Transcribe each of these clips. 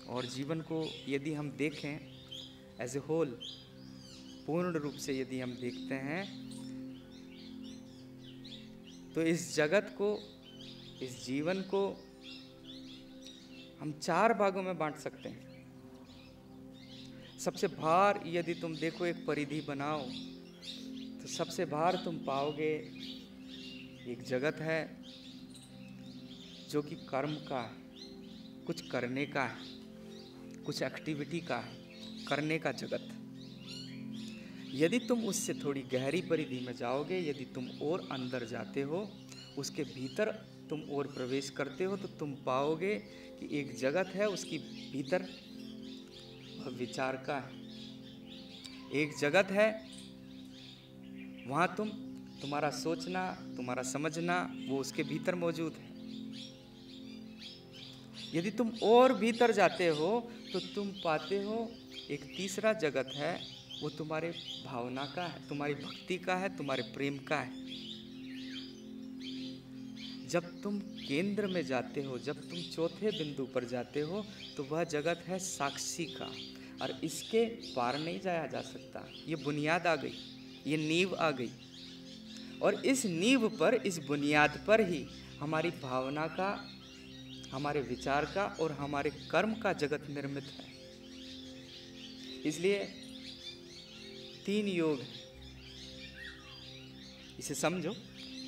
और जीवन को यदि हम देखें एज ए होल, पूर्ण रूप से यदि हम देखते हैं, तो इस जगत को, इस जीवन को हम 4 भागों में बांट सकते हैं। सबसे बाहर यदि तुम देखो, एक परिधि बनाओ, तो सबसे बाहर तुम पाओगे एक जगत है जो कि कर्म का है, कुछ करने का है, कुछ एक्टिविटी का है, करने का जगत। यदि तुम उससे थोड़ी गहरी परिधि में जाओगे, यदि तुम और अंदर जाते हो, उसके भीतर तुम और प्रवेश करते हो, तो तुम पाओगे कि एक जगत है, उसकी भीतर वह विचार का है। एक जगत है, वहाँ तुम्हारा सोचना, तुम्हारा समझना, वो उसके भीतर मौजूद है। यदि तुम और भीतर जाते हो तो तुम पाते हो एक तीसरा जगत है, वो तुम्हारे भावना का है, तुम्हारी भक्ति का है, तुम्हारे प्रेम का है। जब तुम केंद्र में जाते हो, जब तुम चौथे बिंदु पर जाते हो, तो वह जगत है साक्षी का, और इसके पार नहीं जाया जा सकता। ये बुनियाद आ गई, ये नींव आ गई, और इस नींव पर, इस बुनियाद पर ही हमारी भावना का, हमारे विचार का और हमारे कर्म का जगत निर्मित है। इसलिए 3 योग हैं, इसे समझो।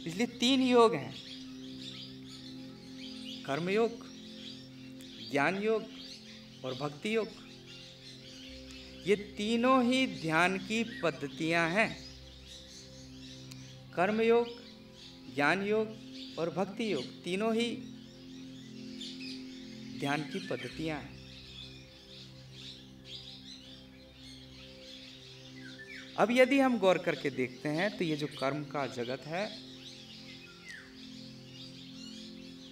इसलिए 3 योग हैं, कर्मयोग, ज्ञान योग और भक्ति योग। ये तीनों ही ध्यान की पद्धतियां हैं। कर्मयोग, ज्ञान योग और भक्ति योग तीनों ही ध्यान की पद्धतियां हैं। अब यदि हम गौर करके देखते हैं, तो ये जो कर्म का जगत है,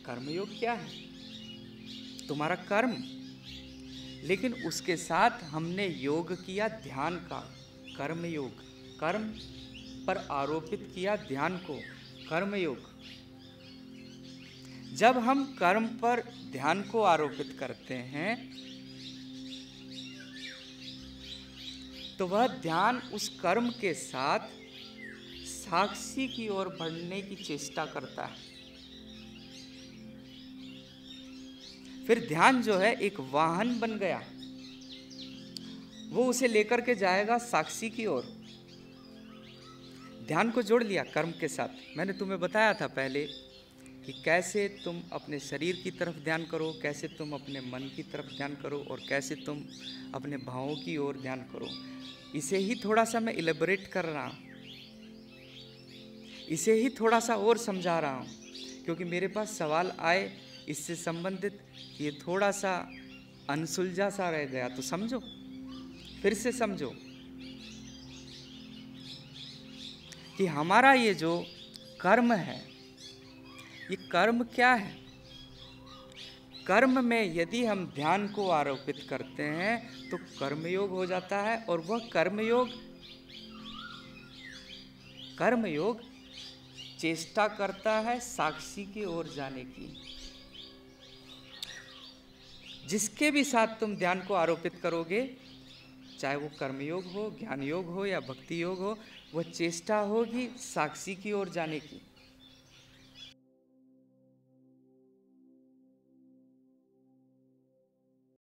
कर्मयोग क्या है? तुम्हारा कर्म। लेकिन उसके साथ हमने योग किया ध्यान का, कर्मयोग। कर्म पर आरोपित किया ध्यान को, कर्मयोग। जब हम कर्म पर ध्यान को आरोपित करते हैं, तो वह ध्यान उस कर्म के साथ साक्षी की ओर बढ़ने की चेष्टा करता है। फिर ध्यान जो है एक वाहन बन गया, वो उसे लेकर के जाएगा साक्षी की ओर। ध्यान को जोड़ लिया कर्म के साथ। मैंने तुम्हें बताया था पहले कि कैसे तुम अपने शरीर की तरफ ध्यान करो, कैसे तुम अपने मन की तरफ ध्यान करो, और कैसे तुम अपने भावों की ओर ध्यान करो। इसे ही थोड़ा सा मैं इलेबोरेट कर रहा हूँ, इसे ही थोड़ा सा और समझा रहा हूँ, क्योंकि मेरे पास सवाल आए इससे संबंधित, ये थोड़ा सा अनसुलझा सा रह गया, तो समझो, फिर से समझो कि हमारा ये जो कर्म है, ये कर्म क्या है? कर्म में यदि हम ध्यान को आरोपित करते हैं तो कर्मयोग हो जाता है, और वह कर्मयोग चेष्टा करता है साक्षी की ओर जाने की। जिसके भी साथ तुम ध्यान को आरोपित करोगे, चाहे वो कर्मयोग हो, ज्ञान योग हो या भक्ति योग हो, वह चेष्टा होगी साक्षी की ओर जाने की।